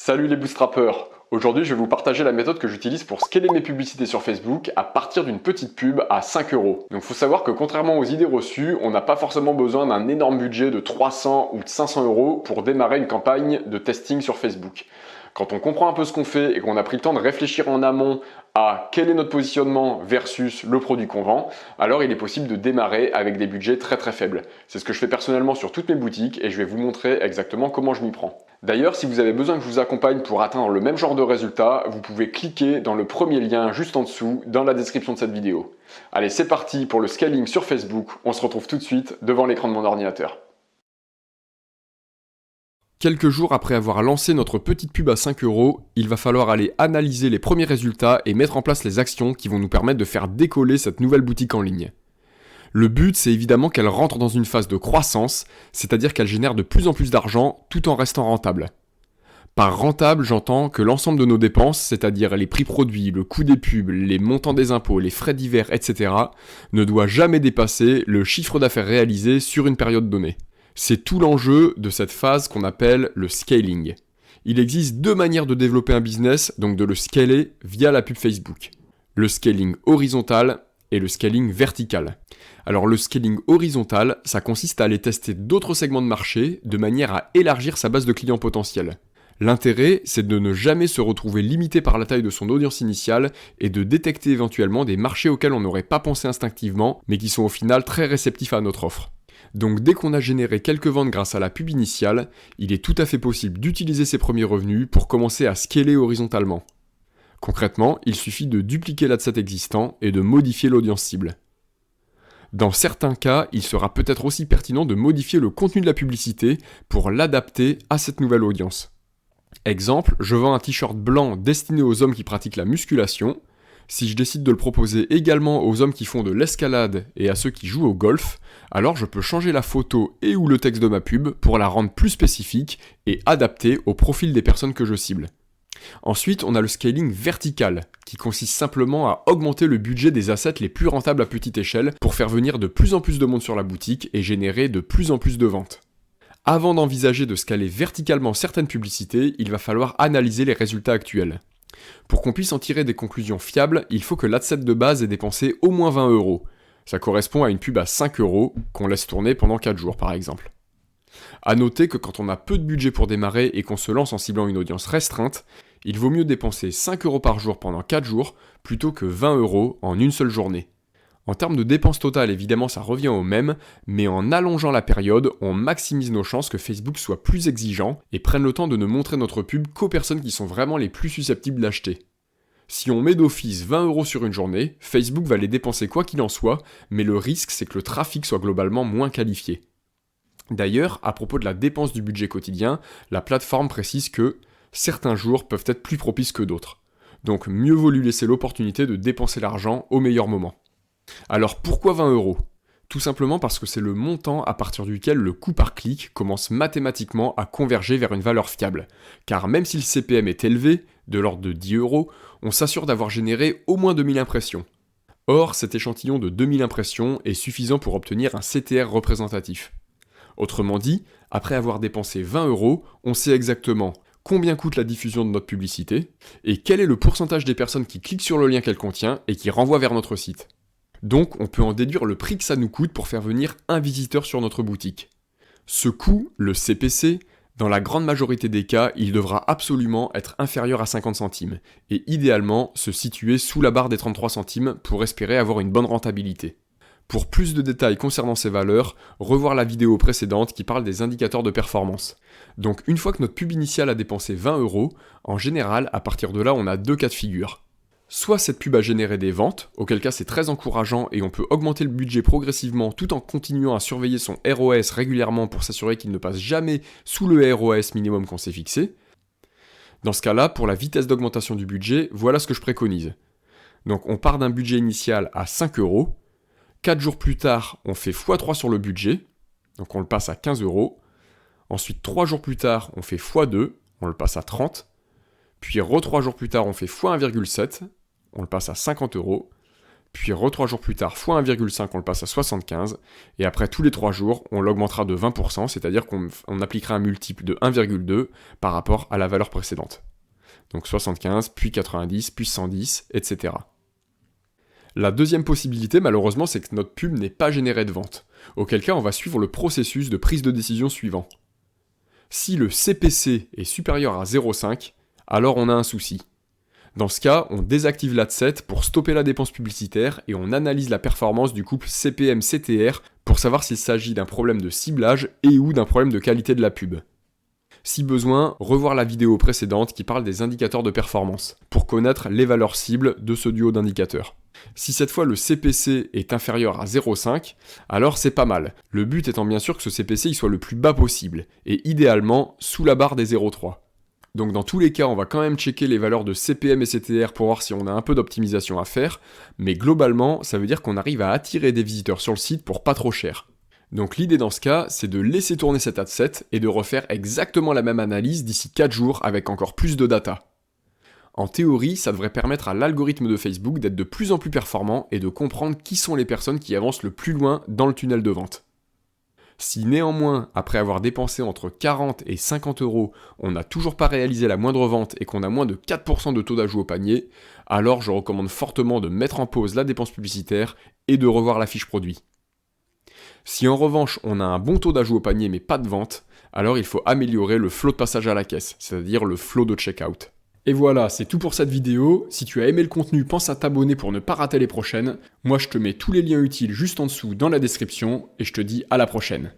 Salut les bootstrappers! Aujourd'hui, je vais vous partager la méthode que j'utilise pour scaler mes publicités sur Facebook à partir d'une petite pub à 5 euros. Donc, il faut savoir que contrairement aux idées reçues, on n'a pas forcément besoin d'un énorme budget de 300 ou de 500 euros pour démarrer une campagne de testing sur Facebook. Quand on comprend un peu ce qu'on fait et qu'on a pris le temps de réfléchir en amont à quel est notre positionnement versus le produit qu'on vend, alors il est possible de démarrer avec des budgets très faibles. C'est ce que je fais personnellement sur toutes mes boutiques et je vais vous montrer exactement comment je m'y prends. D'ailleurs, si vous avez besoin que je vous accompagne pour atteindre le même genre de résultat, vous pouvez cliquer dans le premier lien juste en dessous dans la description de cette vidéo. Allez, c'est parti pour le scaling sur Facebook. On se retrouve tout de suite devant l'écran de mon ordinateur. Quelques jours après avoir lancé notre petite pub à 5 euros, il va falloir aller analyser les premiers résultats et mettre en place les actions qui vont nous permettre de faire décoller cette nouvelle boutique en ligne. Le but, c'est évidemment qu'elle rentre dans une phase de croissance, c'est-à-dire qu'elle génère de plus en plus d'argent tout en restant rentable. Par rentable, j'entends que l'ensemble de nos dépenses, c'est-à-dire les prix produits, le coût des pubs, les montants des impôts, les frais divers, etc., ne doit jamais dépasser le chiffre d'affaires réalisé sur une période donnée. C'est tout l'enjeu de cette phase qu'on appelle le scaling. Il existe deux manières de développer un business, donc de le scaler via la pub Facebook. Le scaling horizontal et le scaling vertical. Alors le scaling horizontal, ça consiste à aller tester d'autres segments de marché de manière à élargir sa base de clients potentiels. L'intérêt, c'est de ne jamais se retrouver limité par la taille de son audience initiale et de détecter éventuellement des marchés auxquels on n'aurait pas pensé instinctivement, mais qui sont au final très réceptifs à notre offre. Donc dès qu'on a généré quelques ventes grâce à la pub initiale, il est tout à fait possible d'utiliser ces premiers revenus pour commencer à scaler horizontalement. Concrètement, il suffit de dupliquer l'adset existant et de modifier l'audience cible. Dans certains cas, il sera peut-être aussi pertinent de modifier le contenu de la publicité pour l'adapter à cette nouvelle audience. Exemple, je vends un t-shirt blanc destiné aux hommes qui pratiquent la musculation. Si je décide de le proposer également aux hommes qui font de l'escalade et à ceux qui jouent au golf, alors je peux changer la photo et ou le texte de ma pub pour la rendre plus spécifique et adaptée au profil des personnes que je cible. Ensuite, on a le scaling vertical, qui consiste simplement à augmenter le budget des assets les plus rentables à petite échelle pour faire venir de plus en plus de monde sur la boutique et générer de plus en plus de ventes. Avant d'envisager de scaler verticalement certaines publicités, il va falloir analyser les résultats actuels. Pour qu'on puisse en tirer des conclusions fiables, il faut que l'adset de base ait dépensé au moins 20 euros. Ça correspond à une pub à 5 euros qu'on laisse tourner pendant 4 jours par exemple. A noter que quand on a peu de budget pour démarrer et qu'on se lance en ciblant une audience restreinte, il vaut mieux dépenser 5 euros par jour pendant 4 jours plutôt que 20 euros en une seule journée. En termes de dépenses totales, évidemment, ça revient au même, mais en allongeant la période, on maximise nos chances que Facebook soit plus exigeant et prenne le temps de ne montrer notre pub qu'aux personnes qui sont vraiment les plus susceptibles d'acheter. Si on met d'office 20 euros sur une journée, Facebook va les dépenser quoi qu'il en soit, mais le risque c'est que le trafic soit globalement moins qualifié. D'ailleurs, à propos de la dépense du budget quotidien, la plateforme précise que certains jours peuvent être plus propices que d'autres. Donc mieux vaut lui laisser l'opportunité de dépenser l'argent au meilleur moment. Alors pourquoi 20 euros ? Tout simplement parce que c'est le montant à partir duquel le coût par clic commence mathématiquement à converger vers une valeur fiable. Car même si le CPM est élevé, de l'ordre de 10 euros, on s'assure d'avoir généré au moins 2000 impressions. Or, cet échantillon de 2000 impressions est suffisant pour obtenir un CTR représentatif. Autrement dit, après avoir dépensé 20 euros, on sait exactement combien coûte la diffusion de notre publicité et quel est le pourcentage des personnes qui cliquent sur le lien qu'elle contient et qui renvoient vers notre site. Donc, on peut en déduire le prix que ça nous coûte pour faire venir un visiteur sur notre boutique. Ce coût, le CPC, dans la grande majorité des cas, il devra absolument être inférieur à 50 centimes, et idéalement se situer sous la barre des 33 centimes pour espérer avoir une bonne rentabilité. Pour plus de détails concernant ces valeurs, revoir la vidéo précédente qui parle des indicateurs de performance. Donc une fois que notre pub initiale a dépensé 20 euros, en général, à partir de là, on a deux cas de figure. Soit cette pub a généré des ventes, auquel cas c'est très encourageant et on peut augmenter le budget progressivement tout en continuant à surveiller son ROAS régulièrement pour s'assurer qu'il ne passe jamais sous le ROAS minimum qu'on s'est fixé. Dans ce cas-là, pour la vitesse d'augmentation du budget, voilà ce que je préconise. Donc on part d'un budget initial à 5 euros, 4 jours plus tard, on fait x3 sur le budget, donc on le passe à 15 euros. Ensuite, 3 jours plus tard, on fait x2, on le passe à 30. Puis 3 jours plus tard, on fait x1,7, on le passe à 50 euros. puis 3 jours plus tard, fois 1,5, on le passe à 75, et après tous les 3 jours, on l'augmentera de 20%, c'est-à-dire qu'on appliquera un multiple de 1,2 par rapport à la valeur précédente. Donc 75, puis 90, puis 110, etc. La deuxième possibilité, malheureusement, c'est que notre pub n'est pas générée de vente, auquel cas on va suivre le processus de prise de décision suivant. Si le CPC est supérieur à 0,5, alors on a un souci. Dans ce cas, on désactive l'adset pour stopper la dépense publicitaire et on analyse la performance du couple CPM-CTR pour savoir s'il s'agit d'un problème de ciblage et ou d'un problème de qualité de la pub. Si besoin, revoir la vidéo précédente qui parle des indicateurs de performance pour connaître les valeurs cibles de ce duo d'indicateurs. Si cette fois le CPC est inférieur à 0,5, alors c'est pas mal. Le but étant bien sûr que ce CPC il soit le plus bas possible et idéalement sous la barre des 0,3. Donc dans tous les cas, on va quand même checker les valeurs de CPM et CTR pour voir si on a un peu d'optimisation à faire, mais globalement, ça veut dire qu'on arrive à attirer des visiteurs sur le site pour pas trop cher. Donc l'idée dans ce cas, c'est de laisser tourner cet adset et de refaire exactement la même analyse d'ici 4 jours avec encore plus de data. En théorie, ça devrait permettre à l'algorithme de Facebook d'être de plus en plus performant et de comprendre qui sont les personnes qui avancent le plus loin dans le tunnel de vente. Si néanmoins, après avoir dépensé entre 40 et 50 euros, on n'a toujours pas réalisé la moindre vente et qu'on a moins de 4% de taux d'ajout au panier, alors je recommande fortement de mettre en pause la dépense publicitaire et de revoir la fiche produit. Si en revanche on a un bon taux d'ajout au panier mais pas de vente, alors il faut améliorer le flow de passage à la caisse, c'est-à-dire le flow de checkout. Et voilà, c'est tout pour cette vidéo. Si tu as aimé le contenu, pense à t'abonner pour ne pas rater les prochaines. Moi, je te mets tous les liens utiles juste en dessous dans la description et je te dis à la prochaine.